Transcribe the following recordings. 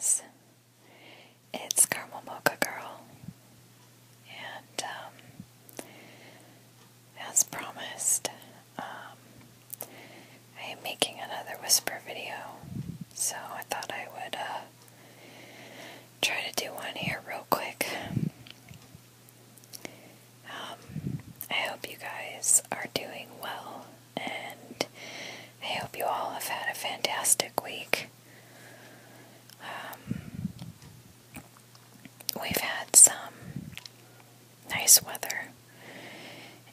guys, it's Caramel Mocha Girl, and as promised, I am making another whisper video, so I thought I would try to do one here real quick. I hope you guys are doing well, and I hope you all have had a fantastic week. We've had some nice weather,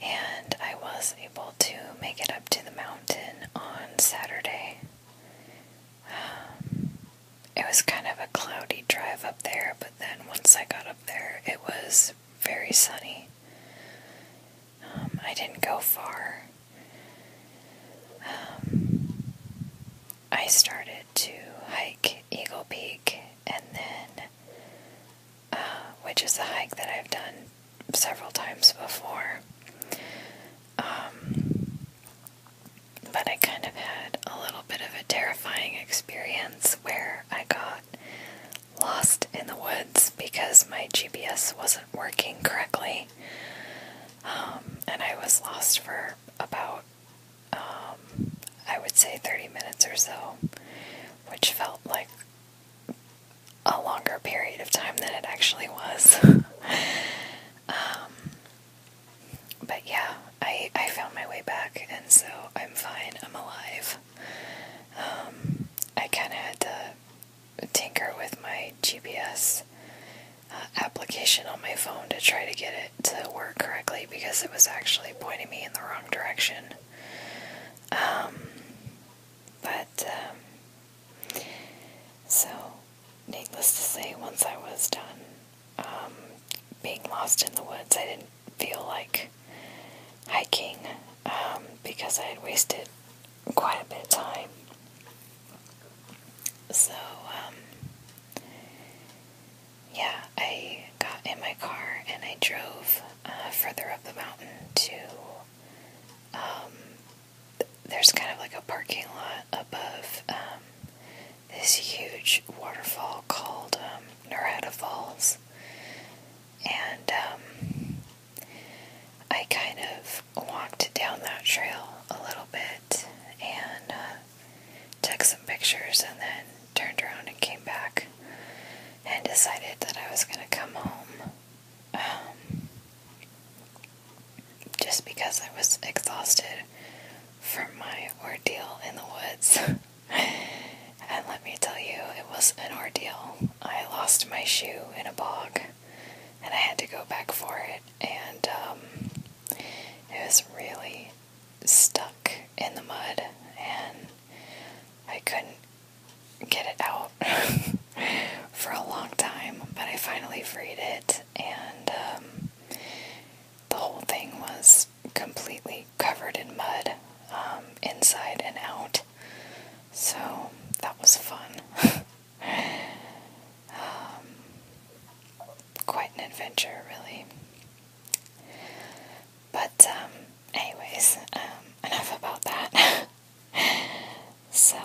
and I was able to make it up to the mountain on Saturday. It was kind of a cloudy drive up there, but then once I got up there, it was very sunny. I didn't go far. I started to hike Eagle Peak, and then which is a hike that I've done several times before. But I kind of had a little bit of a terrifying experience where I got lost in the woods because my GPS wasn't working correctly. And I was lost for about, I would say 30 minutes or so, which felt like a longer period of time than it actually was. But yeah, I found my way back, and so I'm fine, I'm alive. I kind of had to tinker with my GPS application on my phone to try to get it to work correctly because it was actually pointing me in the wrong direction. So needless to say, once I was done being lost in the woods, I didn't feel like hiking because I had wasted quite a bit of time. So, yeah, I got in my car and I drove further up the mountain to, there's kind of like a parking lot above this huge waterfall called Norada Falls. And I kind of walked down that trail a little bit and took some pictures and then turned around and came back and decided that I was going to come home just because I was exhausted from my ordeal in the woods. And let me tell you, it was an ordeal. I lost my shoe in a bog and I had to go back for it, and it was really stuck in the mud and I couldn't get it out for a long time, but I finally freed it, and the whole thing was completely covered in mud, inside and out, so that was fun. Quite an adventure, really. But anyways, enough about that. So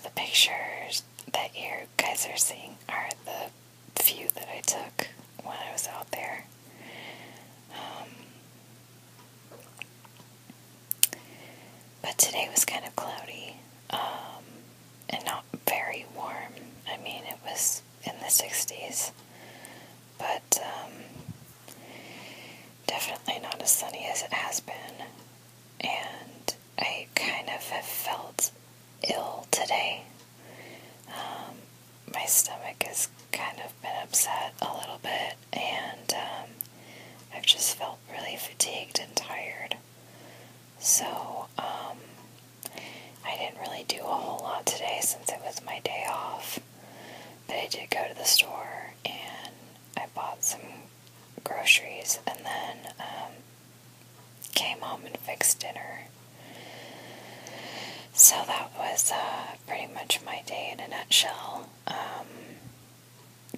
the pictures that you guys are seeing are the few that I took when I was out there. But today was kind of cloudy, and not very warm. I mean, it was in the 60s, but definitely not as sunny as it has been, and I kind of have felt ill today. My stomach has kind of been upset a little bit, and I've just felt really fatigued and tired. So, I didn't really do a whole lot today since it was my day off, but I did go to the store and I bought some groceries and then came home and fixed dinner. So that was pretty much my day in a nutshell.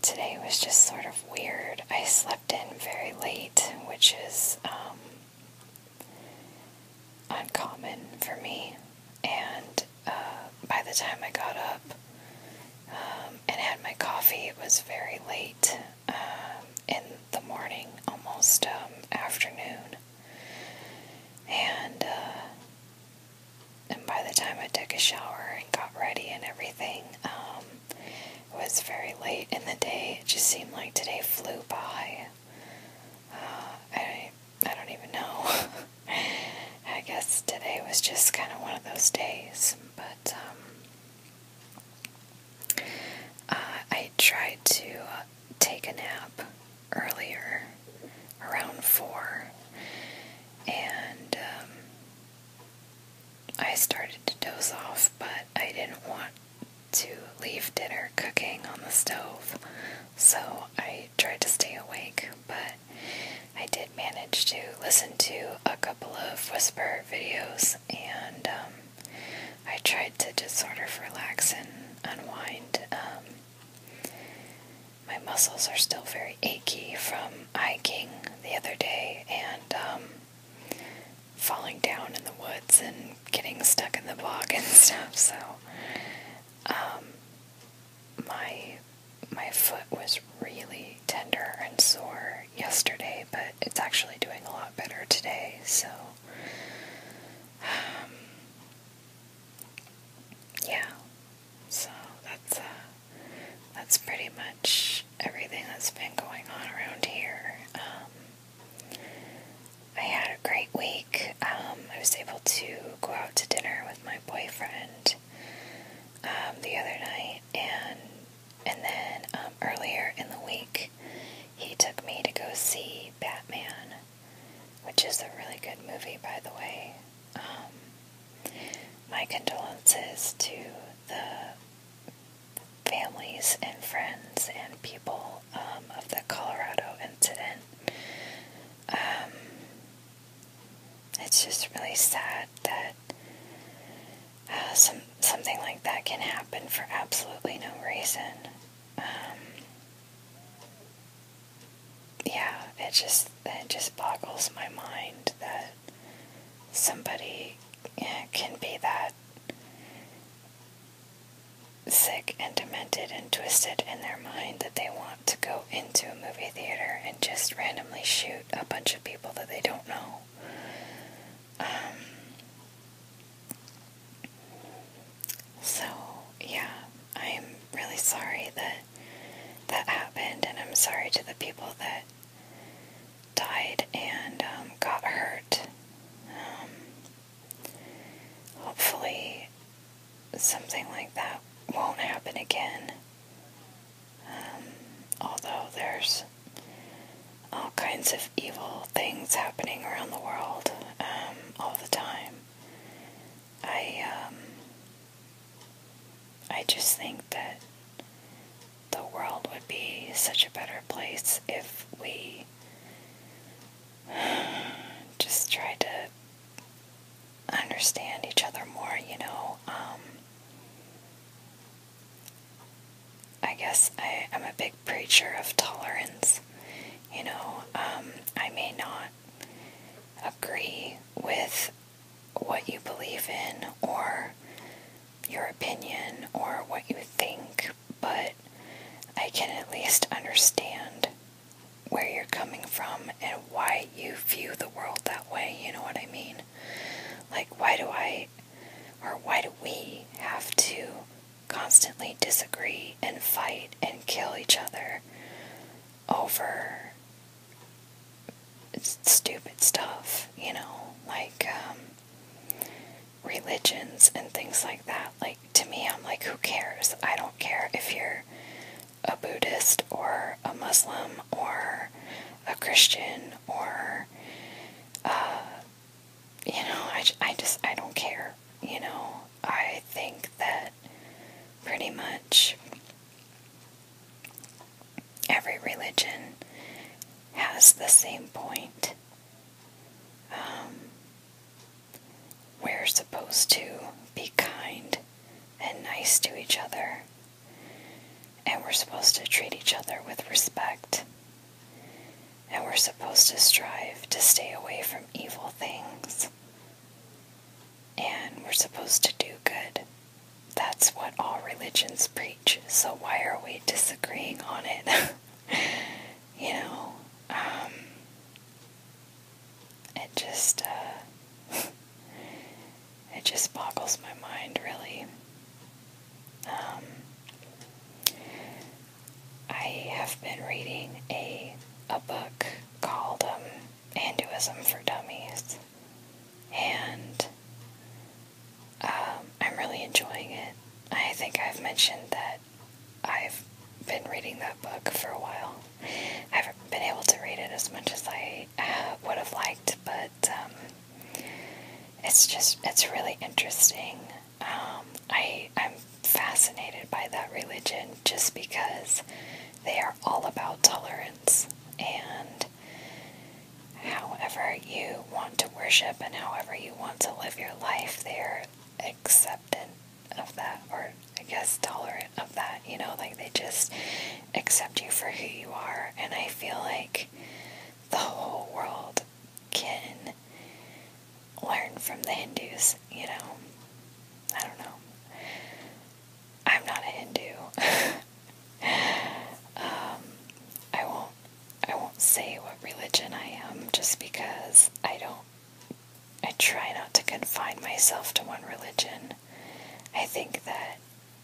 Today was just sort of weird. I slept in very late, which is uncommon for me, and by the time I got up, my coffee. It was very late in the morning, almost afternoon. And by the time I took a shower and got ready and everything, it was very late in the day. It just seemed like today flew by. I don't even know. I guess today was just kind of one of those days. But I tried to take a nap earlier, around 4, and I started to doze off, but I didn't want to leave dinner cooking on the stove, so I tried to stay awake, but I did manage to listen to a couple of whisper videos, and I tried to just sort of relax and unwind. My muscles are still very achy from hiking the other day and falling down in the woods and getting stuck in the bog and stuff, so my foot was really tender and sore yesterday, but it's actually doing a lot better today, so yeah, so that's pretty much everything that's been going on around here. I had a great week. I was able to go out to dinner with my boyfriend the other night, and then earlier in the week he took me to go see Batman, which is a really good movie, by the way. My condolences to the families and friends and people of the Colorado incident. It's just really sad that something like that can happen for absolutely no reason. Yeah, it just boggles my mind that somebody can be that sick and demented and twisted in their mind that they want to go into a movie theater and just randomly shoot a bunch of people that they don't know. So, yeah, I'm really sorry that happened, and I'm sorry to the people that died and got hurt. Hopefully something like that won't happen again. Although there's all kinds of evil things happening around the world all the time. I just think that the world would be such a better place if we just tried to understand each other more, you know. I guess I'm a big preacher of tolerance, you know. I may not agree with what you believe in or your opinion or what you think, but I can at least understand where you're coming from and why you view the world that way, you know what I mean? Like, why do we have to constantly disagree and fight and kill each other over stupid stuff, you know, like religions and things like that? Like, to me, I'm like, who cares? I don't care if you're a Buddhist or a Muslim or a Christian or you know, I don't care, you know. I think that pretty much every religion has the same point. We're supposed to be kind and nice to each other, and we're supposed to treat each other with respect, and we're supposed to strive to stay away from evil things, and we're supposed to do good. That's what all religions religions preach, so why are we disagreeing on it? You know, it just, it just boggles my mind, really. I have been reading a book called Hinduism for Dummies, and I'm really enjoying it. I think I've mentioned that I've been reading that book for a while. I haven't been able to read it as much as I would have liked, but it's really interesting. I'm fascinated by that religion just because they are all about tolerance, and however you want to worship and however you want to live your life, they're acceptant of that, or I guess tolerant of that, you know, like they just accept you for who you are. And I feel like the whole world can learn from the Hindus, you know. I don't know. I'm not a Hindu. I won't say what religion I am just because I try not to confine myself to one religion. I think that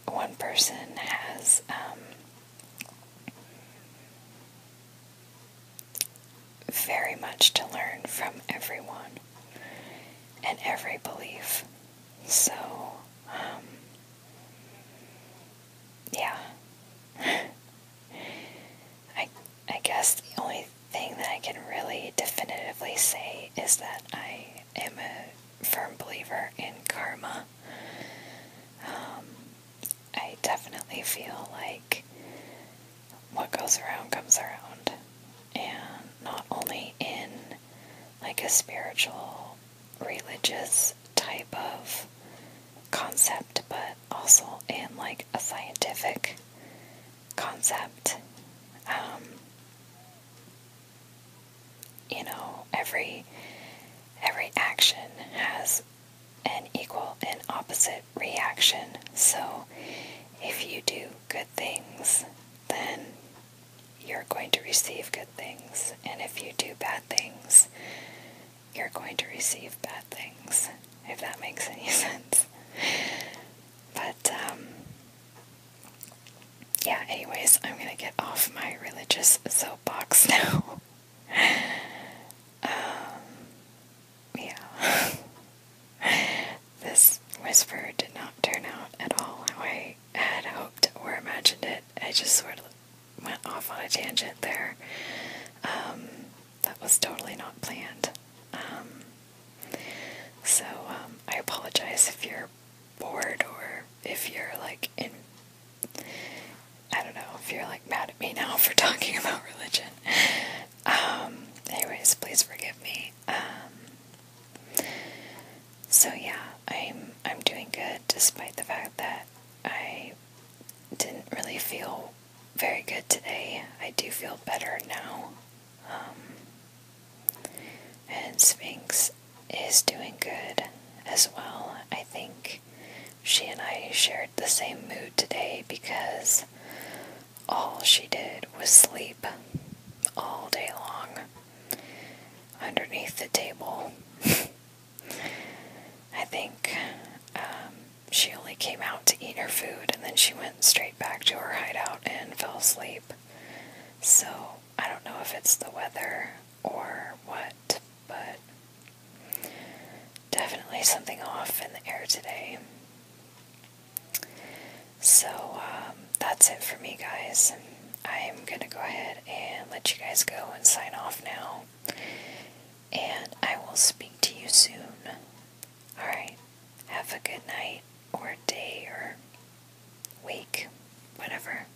one person has very much to learn from everyone and every belief. So, yeah. I guess the only thing that I can really definitively say is that I am a firm believer in karma. I definitely feel like what goes around comes around, and not only in like a spiritual, religious type of concept, but also in like a scientific concept. You know, every action has an equal and opposite reaction. So if you do good things, then you're going to receive good things. And if you do bad things, you're going to receive bad things, if that makes any sense. But, yeah, anyways, I'm gonna get off my religious soapbox now. Yeah. This whisper did not turn out at all how I had hoped or imagined it. I just sort of went off on a tangent there. That was totally not planned. So, I apologize if you're bored or if you're like I don't know, if you're like mad at me now for talking about religion. Anyways, please forgive me. So yeah, I'm doing good despite the fact that I didn't really feel very good today. I do feel better now. And Sphinx is doing good as well. I think she and I shared the same mood today because all she did was sleep all day long underneath the table. I think she only came out to eat her food and then she went straight back to her hideout and fell asleep. So I don't know if it's the weather or what, but definitely something off in the air today. So that's it for me, guys. I'm gonna go ahead and let you guys go and sign off now. And I will speak to you soon. Alright, have a good night, or day, or week, whatever.